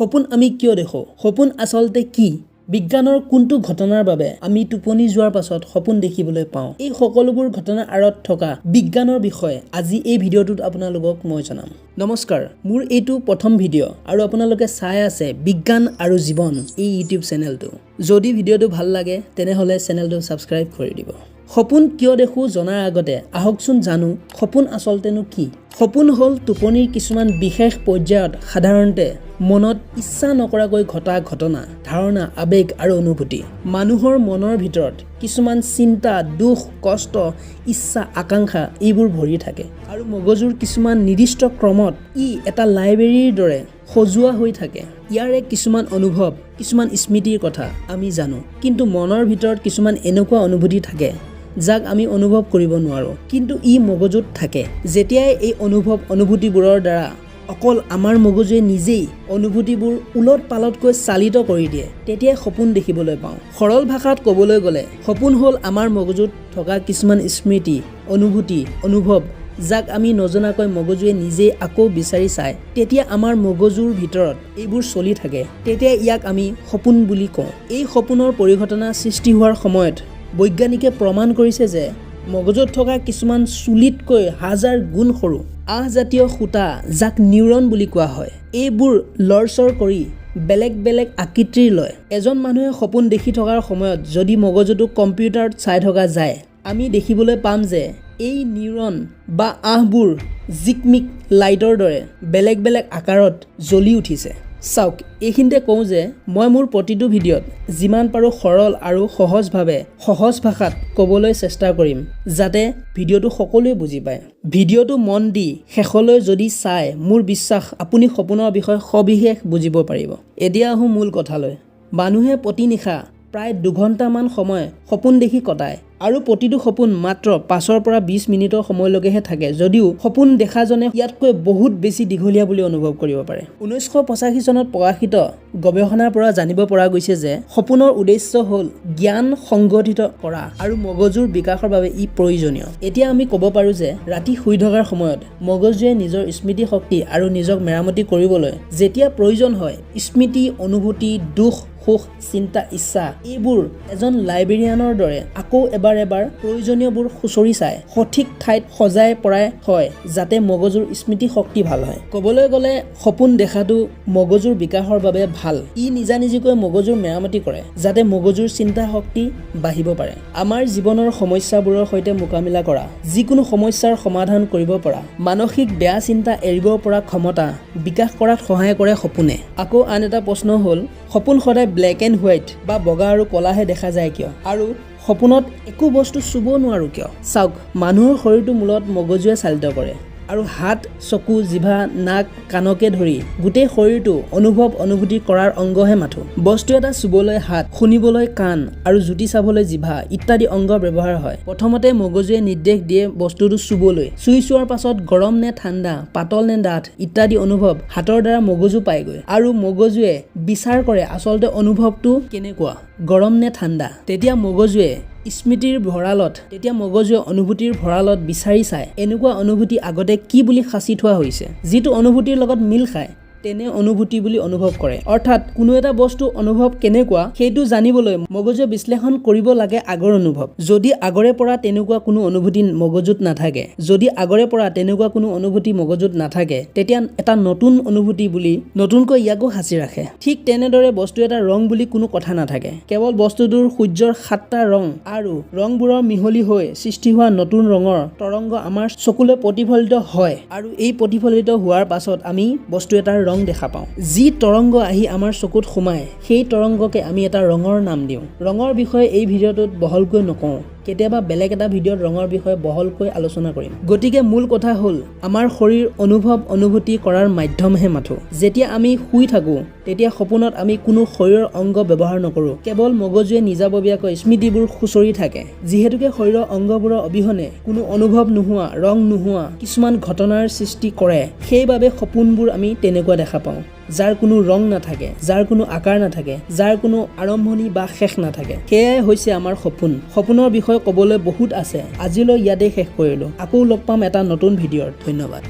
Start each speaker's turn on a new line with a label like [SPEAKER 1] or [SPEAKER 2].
[SPEAKER 1] xopun আমি কিয় দেখো xopun আচলতে কি বিজ্ঞানৰ কোনটো ঘটনাৰ বাবে আমি টোপনি যোৱাৰ পাছত xopun দেখিবলৈ পাওঁ এই সকলোবোৰ ঘটনাৰ আঁৰত থকা বিজ্ঞানৰ বিষয়ে আজি এই ভিডিঅ'টোত আপোনালোকক মই জনাম নমস্কাৰ মোৰ এইটো প্ৰথম ভিডিঅ' আৰু আপোনালোকে চাই আছে বিজ্ঞান আৰু জীৱন এই ইউটিউব চেনেলটো যদি ভিডিঅ'টো ভাল লাগে তেনেহলে চেনেলটো সাবস্ক্ৰাইব কৰি দিব xopun কিয় দেখো জনাৰ আগতে আহকচোন জানো xopun আচলতেনো কি xopun হল টোপনিৰ কিছুমান বিশেষ পৰ্যায়ত সাধাৰণতে মনত ইচ্ছা নকৰাকৈ ঘটা ঘটনা ধাৰণা আবেগ আৰু অনুভূতি মানুহৰ মনৰ ভিতৰত কিছুমান চিন্তা দুখ কষ্ট ইচ্ছা আকাংক্ষা এইবোৰ ভৰি থাকে আৰু মগজুৰ কিছুমান নিৰ্দিষ্ট ক্ৰমত ই এটা লাইব্ৰেৰীৰ দৰে সজোৱা হৈ থাকে ইয়াৰে কিছুমান অনুভৱ কিছুমান স্মৃতিৰ কথা আমি জানো কিন্তু মনৰ ভিতৰত কিছুমান এনেকুৱা অনুভূতি থাকে যাক আমি অনুভৱ কৰিব নোৱাৰো কিন্তু ই মগজুত থাকে যেতিয়াই এই অনুভূতিবোৰৰ দ্বাৰা অকল আমাৰ মগজুৱে নিজেই অনুভূতিবোৰ উলট পালটকৈ চালিত কৰি দিয়ে তেতিয়াই xopun দেখিবলৈ পাওঁ সৰল ভাষাত ক'বলৈ গ'লে xopun হ'ল আমাৰ মগজুত থকা কিছুমান স্মৃতি অনুভূতি অনুভৱ যাক আমি নজনাকৈ মগজুৱে নিজেই আকৌ বিচাৰি চায় তেতিয়া আমাৰ মগজুৰ ভিতৰত এইবোৰ চলি থাকে তেতিয়া ইয়াক আমি xopun বুলি কওঁ এই xopun-ৰ পৰিঘটনা সৃষ্টি হোৱাৰ সময়ত বৈজ্ঞানিকে প্ৰমাণ কৰিছে যে মগজুত থকা কিছুমান চুলিতকৈ হাজাৰ গুণ সৰু আহজাতীয় খুঁটা যাক নিউৰন বুলি কোৱা হয় এইবোৰ লৰচৰ কৰি বেলেগ বেলেগ আকৃতিৰ লয় এজন মানুহে xopun দেখি থকাৰ সময়ত যদি মগজুটো কম্পিউটাৰত চাই থকা যায় আমি দেখিবলৈ পাম যে এই নিউৰন বা আহবোৰ জিকমিক লাইটৰ দৰে বেলেগ বেলেগ আকাৰত জ্বলি উঠিছে চাওক এইখিনিতে কওঁ যে মই মোৰ প্ৰতিটো ভিডিঅ'ত যিমান পাৰো সৰল আৰু সহজভাৱে সহজ ভাষাত ক'বলৈ চেষ্টা কৰিম যাতে ভিডিঅ'টো সকলোৱে বুজি পায় ভিডিঅ'টো মন দি শেষলৈ যদি চাই মোৰ বিশ্বাস আপুনি xopun-ৰ বিষয়ে সবিশেষ বুজিব পাৰিব এতিয়া আহোঁ মূল কথালৈ মানুহে প্ৰতি নিশা প্ৰায় 2 ঘণ্টামান সময় xopun দেখি কটায় আৰু প্ৰতিটো xopun মাত্ৰ 5 পৰা 20 মিনিটৰ সময়লৈকেহে থাকে যদিও xopun দেখাজনে ইয়াতকৈ বহুত বেছি দীঘলীয়া বুলি অনুভৱ কৰিব পাৰে 1985 চনত প্ৰকাশিত গৱেষণাৰ পৰা জানিব পৰা গৈছে যে xopun-ৰ উদ্দেশ্য হ'ল জ্ঞান সংগঠিত কৰা আৰু মগজুৰ বিকাশৰ বাবে ই প্ৰয়োজনীয় এতিয়া আমি ক'ব পাৰো যে ৰাতি শুই থকাৰ সময়ত মগজুৱে নিজৰ স্মৃতি শক্তি আৰু নিজক মেৰামতি কৰিবলৈ যেতিয়া প্ৰয়োজন হয় স্মৃতি অনুভূতি দুখ সুখ চিন্তা ইচ্ছা এইবোৰ এজন লাইব্ৰেৰিয়ানৰ দৰে আকৌ এবাৰ প্ৰয়োজনীয়বোৰ খুচৰি চাই সঠিক ঠাইত সজাই পৰাই হয় যাতে মগজুৰ স্মৃতি শক্তি ভাল হয় ক'বলৈ গ'লে xopun দেখাটো মগজুৰ বিকাশৰ বাবে ভাল ই নিজানিজিকৈ মগজুৰ মেৰামতি কৰে যাতে মগজুৰ চিন্তা শক্তি বাঢ়িব পাৰে আমাৰ জীৱনৰ সমস্যাবোৰৰ সৈতে মোকাবিলা কৰা যিকোনো সমস্যাৰ সমাধান কৰিব পৰা মানসিক বেয়া চিন্তা এৰিব পৰা ক্ষমতা বিকাশ কৰাত সহায় কৰে xopun-এ আকৌ আন এটা প্ৰশ্ন হ'ল xopun সদায় ব্লেক এণ্ড হোৱাইট বা বগা আৰু কলাহে দেখা যায় কিয় আৰু xopun-ত একো বস্তু চুব নোৱাৰো কিয় চাওক মানুহৰ শৰীৰটো মূলত মগজুৱে চালিত কৰে আৰু হাত চকু জিভা নাক কাণকে ধৰি গোটেই শৰীৰটো অনুভূতি কৰাৰ অংগহে মাথো বস্তু এটা চুবলৈ হাত শুনিবলৈ কাণ আৰু জুতি চাবলৈ জিভা ইত্যাদি অংগ ব্যৱহাৰ হয় প্ৰথমতে মগজুৱে নিৰ্দেশ দিয়ে বস্তুটো চুবলৈ চুই চোৱাৰ পাছত গৰম নে ঠাণ্ডা পাতল নে ডাঠ ইত্যাদি অনুভৱ হাতৰ দ্বাৰা মগজু পায়গৈ আৰু মগজুৱে বিচাৰ কৰে আচলতে অনুভৱটো কেনেকুৱা গৰম নে ঠাণ্ডা তেতিয়া মগজুৱে স্মৃতিৰ ভঁৰালত মগজুৱে অনুভূতিৰ ভঁৰালত বিচাৰি চায় এনেকুৱা অনুভূতি আগতে কি বুলি সাঁচি থোৱা হৈছে যিটো অনুভূতিৰ লগত মিল খায় তেনে অনুভূতি বুলি অনুভৱ কৰে অৰ্থাৎ কোনো এটা বস্তু অনুভৱ কেনেকুৱা সেইটো জানিবলৈ মগজুৱে বিশ্লেষণ কৰিব লাগে আগৰ অনুভৱ যদি আগৰে পৰা তেনেকুৱা কোনো অনুভূতি মগজুত নাথাকে তেতিয়া এটা নতুন অনুভূতি বুলি নতুনকৈ ইয়াকো সাঁচি ৰাখে ঠিক তেনেদৰে বস্তু এটা ৰং বুলি কোনো কথা নাথাকে কেৱল বস্তুটোৰ সূৰ্যৰ 7টা ৰং আৰু ৰংবোৰৰ মিহলি হৈ সৃষ্টি হোৱা নতুন ৰঙৰ তৰংগ আমাৰ চকুলৈ প্ৰতিফলিত হয় আৰু এই প্ৰতিফলিত হোৱাৰ পাছত আমি বস্তু এটাৰ ৰং দেখা পাওঁ যি তৰংগ আহি আমাৰ চকুত সোমায় সেই তৰংগকে আমি এটা ৰঙৰ নাম দিওঁ ৰঙৰ বিষয়ে এই ভিডিঅ'টোত বহলকৈ নকওঁ কেতিয়াবা বেলেগ এটা ভিডিঅ'ত ৰঙৰ বিষয়ে বহলকৈ আলোচনা কৰিম গতিকে মূল কথা হ'ল আমাৰ শৰীৰ অনুভূতি কৰাৰ মাধ্যমহে মাথো যেতিয়া আমি শুই থাকো তেতিয়া xopun-ত আমি কোনো শৰীৰৰ অংগ ব্যৱহাৰ নকৰো কেৱল মগজুৱে নিজাববীয়াকৈ স্মৃতিবোৰ খুচৰি থাকে যিহেতুকে শৰীৰৰ অংগবোৰৰ অবিহনে কোনো অনুভৱ নোহোৱা ৰং নোহোৱা কিছুমান ঘটনাৰ সৃষ্টি কৰে সেইবাবে xopun-বোৰ আমি তেনেকুৱা দেখা পাওঁ যাৰ কোনো ৰং নাথাকে যাৰ কোনো আকাৰ নাথাকে যাৰ কোনো আৰম্ভণি বা শেষ নাথাকে সেয়াই হৈছে আমাৰ xopun-ৰ বিষয়ে ক'বলৈ বহুত আছে আজিলৈ ইয়াতে শেষ কৰিলো আকৌ লগ পাম এটা নতুন ভিডিঅ'ত ধন্যবাদ